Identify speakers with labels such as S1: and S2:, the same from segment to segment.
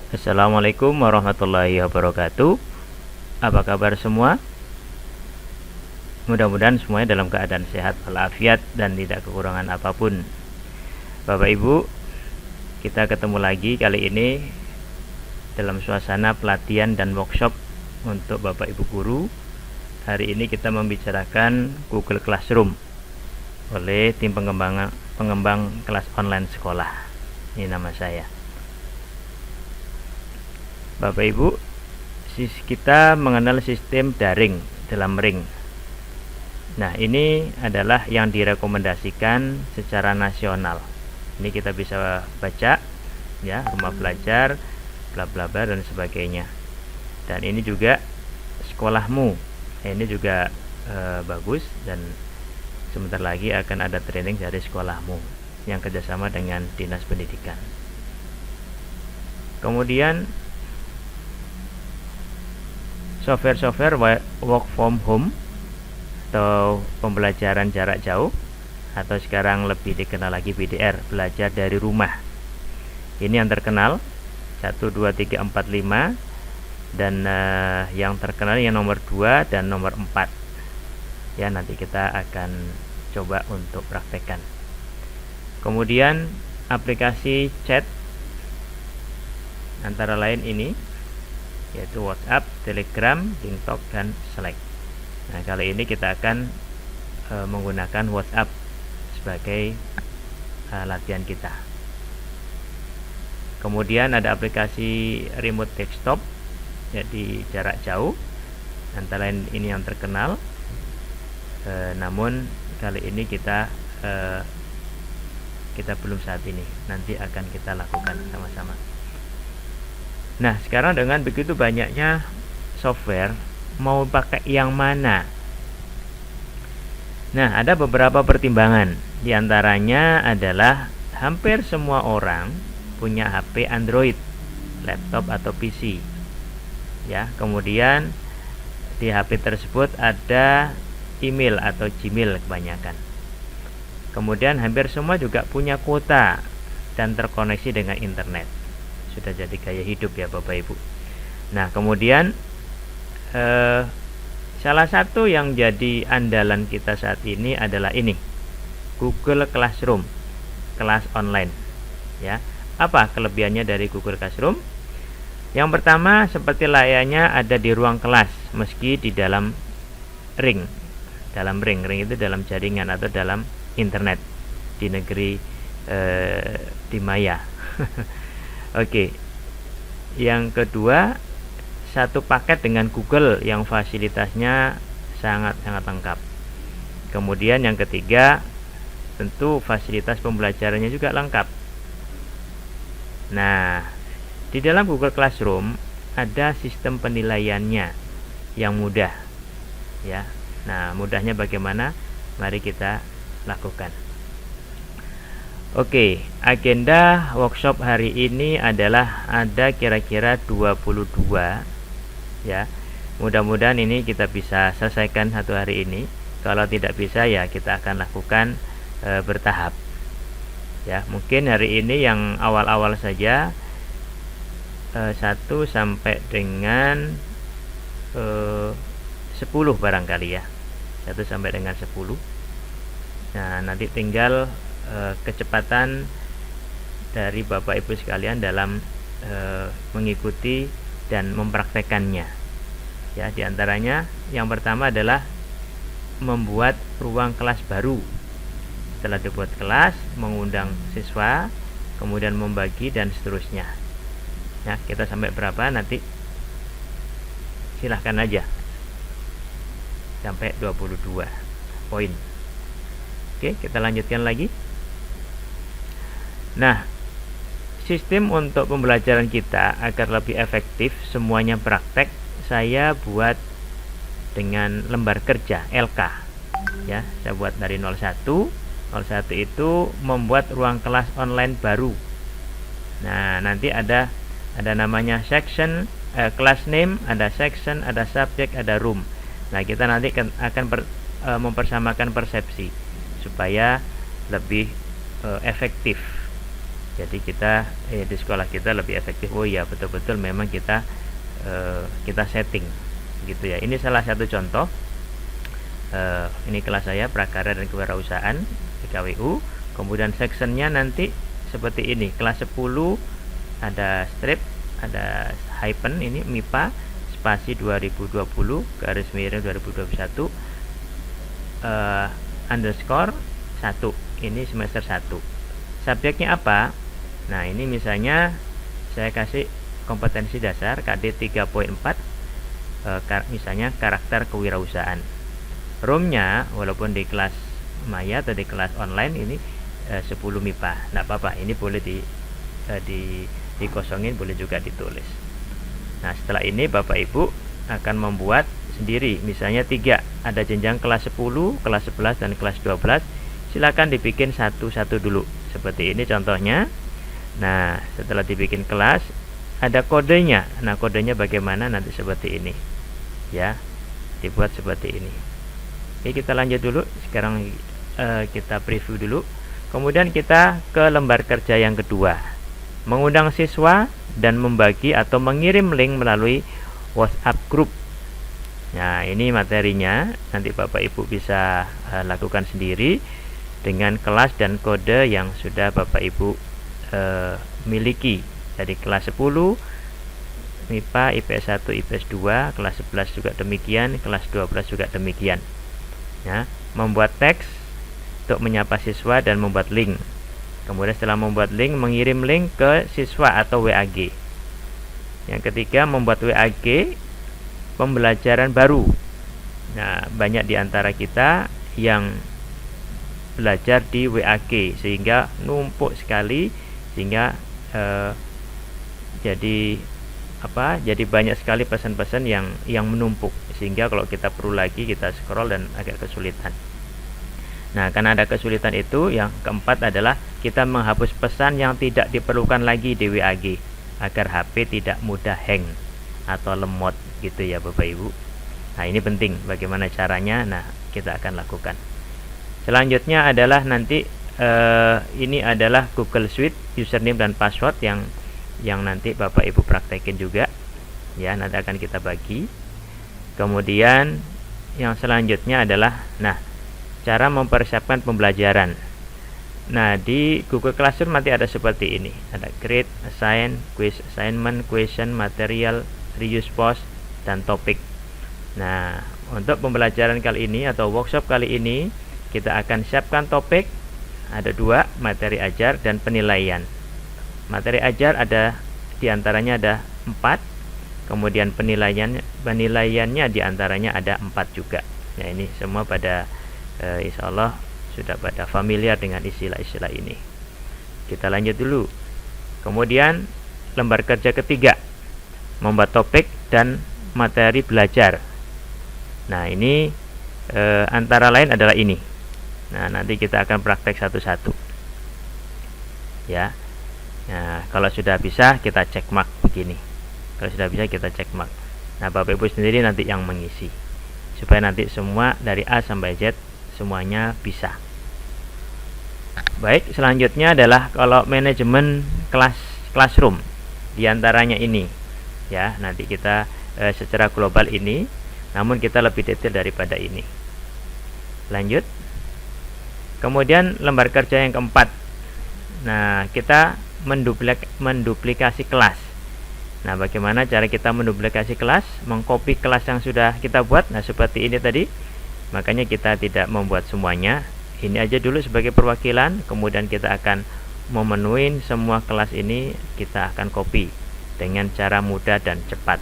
S1: Assalamualaikum warahmatullahi wabarakatuh. Apa kabar semua? Mudah-mudahan semuanya dalam keadaan sehat walafiat dan tidak kekurangan apapun. Bapak Ibu, kita ketemu lagi kali ini dalam suasana pelatihan dan workshop untuk Bapak Ibu guru. Hari ini kita membicarakan Google Classroom oleh tim pengembang kelas online sekolah. Ini nama saya. Bapak Ibu, kita mengenal sistem daring dalam ring. Nah, ini adalah yang direkomendasikan secara nasional. Ini kita bisa baca ya, rumah belajar, bla bla bla dan sebagainya. Dan ini juga sekolahmu. Ini juga bagus, dan sebentar lagi akan ada training dari sekolahmu yang kerjasama dengan Dinas Pendidikan. Kemudian software work from home atau pembelajaran jarak jauh, atau sekarang lebih dikenal lagi BDR, belajar dari rumah. Ini yang terkenal 1, 2, 3, 4, 5, dan yang terkenal yang nomor 2 dan nomor 4 ya, nanti kita akan coba untuk praktekkan. Kemudian aplikasi chat antara lain ini, yaitu WhatsApp, Telegram, TikTok, dan Slack. Nah, kali ini kita akan menggunakan WhatsApp sebagai latihan kita. Kemudian ada aplikasi remote desktop, jadi jarak jauh, antara lain ini yang terkenal. Namun kali ini kita belum saat ini, nanti akan kita lakukan sama-sama. Nah, sekarang dengan begitu banyaknya software, mau pakai yang mana? Nah, ada beberapa pertimbangan. Di antaranya adalah hampir semua orang punya HP Android, laptop atau PC. Ya, kemudian di HP tersebut ada email atau Gmail kebanyakan. Kemudian hampir semua juga punya kuota dan terkoneksi dengan internet. Sudah jadi gaya hidup ya Bapak Ibu. Nah, kemudian salah satu yang jadi andalan kita saat ini adalah ini, Google Classroom, kelas online ya. Apa kelebihannya dari Google Classroom? Yang pertama, seperti layaknya ada di ruang kelas meski di dalam ring. Dalam ring itu dalam jaringan atau dalam internet di negeri di maya. Oke. Yang kedua, satu paket dengan Google yang fasilitasnya sangat-sangat lengkap. Kemudian yang ketiga, tentu fasilitas pembelajarannya juga lengkap. Nah, di dalam Google Classroom ada sistem penilaiannya yang mudah ya. Nah, mudahnya bagaimana? Mari kita lakukan. Oke, agenda workshop hari ini adalah ada kira-kira 22 ya. Mudah-mudahan ini kita bisa selesaikan satu hari ini. Kalau tidak bisa ya kita akan lakukan bertahap. Ya, mungkin hari ini yang awal-awal saja 1 sampai dengan 10 barangkali ya. 1 sampai dengan 10. Nah, nanti tinggal kecepatan dari Bapak Ibu sekalian dalam mengikuti dan mempraktekannya. Ya, diantaranya yang pertama adalah membuat ruang kelas baru. Setelah dibuat kelas, mengundang siswa, kemudian membagi dan seterusnya. Nah, kita sampai berapa nanti silahkan aja. Sampai 22 poin. Oke, kita lanjutkan lagi. Nah, sistem untuk pembelajaran kita agar lebih efektif, semuanya praktek, saya buat dengan lembar kerja LK. Ya, saya buat dari 01. 01 itu membuat ruang kelas online baru. Nah, nanti ada namanya section, class name, ada section, ada subject, ada room. Nah, kita nanti akan mempersamakan persepsi supaya lebih efektif Jadi kita di sekolah kita lebih efektif. Oh ya, betul-betul memang kita setting gitu ya. Ini salah satu contoh. Ini kelas saya prakarya dan kewirausahaan PKWU. Kemudian sectionnya nanti seperti ini. Kelas 10 ada strip, ada hyphen, ini MIPA spasi 2020 garis miring 2021 underscore 1. Ini semester 1. Subjeknya apa? Nah, ini misalnya saya kasih kompetensi dasar KD 3.4, misalnya karakter kewirausahaan. Roomnya walaupun di kelas maya atau di kelas online ini 10 MIPA, nggak apa-apa, ini boleh dikosongin, boleh juga ditulis. Nah, setelah ini Bapak Ibu akan membuat sendiri, misalnya 3, ada jenjang kelas 10, kelas 11, dan kelas 12. Silakan dibikin satu-satu dulu, seperti ini contohnya. Nah, setelah dibikin kelas, ada kodenya. Nah, kodenya bagaimana nanti seperti ini ya, dibuat seperti ini. Oke, kita lanjut dulu. Sekarang kita preview dulu. Kemudian kita ke lembar kerja yang kedua, mengundang siswa dan membagi atau mengirim link melalui WhatsApp group. Nah, ini materinya, nanti Bapak Ibu bisa lakukan sendiri dengan kelas dan kode yang sudah Bapak Ibu miliki. Dari kelas 10 MIPA, IPS 1, IPS 2, kelas 11 juga demikian, kelas 12 juga demikian. Ya, membuat teks untuk menyapa siswa dan membuat link. Kemudian setelah membuat link, mengirim link ke siswa atau WAG. Yang ketiga, membuat WAG pembelajaran baru. Nah, banyak di antara kita yang belajar di WAG sehingga numpuk sekali, sehingga jadi banyak sekali pesan-pesan yang menumpuk, sehingga kalau kita perlu lagi kita scroll dan agak kesulitan. Nah, karena ada kesulitan itu, yang keempat adalah kita menghapus pesan yang tidak diperlukan lagi di WAG agar HP tidak mudah hang atau lemot gitu ya Bapak Ibu. Nah, ini penting bagaimana caranya. Nah, kita akan lakukan. Selanjutnya adalah nanti ini adalah Google Suite username dan password yang nanti Bapak Ibu praktekin juga ya, nanti akan kita bagi. Kemudian yang selanjutnya adalah cara mempersiapkan pembelajaran. Nah, di Google Classroom nanti ada seperti ini, ada create, assign, quiz assignment, question, material, reuse post, dan topik. Nah, untuk pembelajaran kali ini atau workshop kali ini kita akan siapkan topik. Ada 2, materi ajar dan penilaian. Materi ajar ada diantaranya ada 4, kemudian penilaiannya diantaranya ada 4 juga. Nah, ini semua pada insya Allah sudah pada familiar dengan istilah-istilah ini. Kita lanjut dulu. Kemudian lembar kerja ketiga, membuat topik dan materi belajar. Nah, ini antara lain adalah ini. Nah, nanti kita akan praktek satu-satu ya. Nah, kalau sudah bisa kita cek mark begini. Kalau sudah bisa kita cek mark. Nah, Bapak Ibu sendiri nanti yang mengisi, supaya nanti semua dari A sampai Z semuanya bisa. Baik, selanjutnya adalah kalau manajemen classroom, diantaranya ini ya. Nanti kita secara global ini, namun kita lebih detail daripada ini. Lanjut. Kemudian lembar kerja yang keempat. Nah, kita menduplikasi kelas. Nah, bagaimana cara kita menduplikasi kelas? Mengcopy kelas yang sudah kita buat. Nah, seperti ini tadi. Makanya kita tidak membuat semuanya. Ini aja dulu sebagai perwakilan. Kemudian kita akan memenuhi semua kelas ini, kita akan copy dengan cara mudah dan cepat.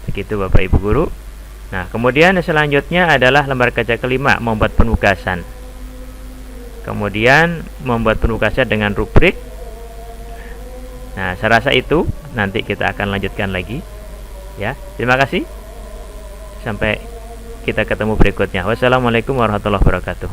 S1: Begitu Bapak Ibu guru. Nah, kemudian selanjutnya adalah lembar kerja kelima, membuat penugasan. Kemudian membuat penugasan dengan rubrik. Nah, saya rasa itu nanti kita akan lanjutkan lagi ya. Terima kasih. Sampai kita ketemu berikutnya. Wassalamualaikum warahmatullahi wabarakatuh.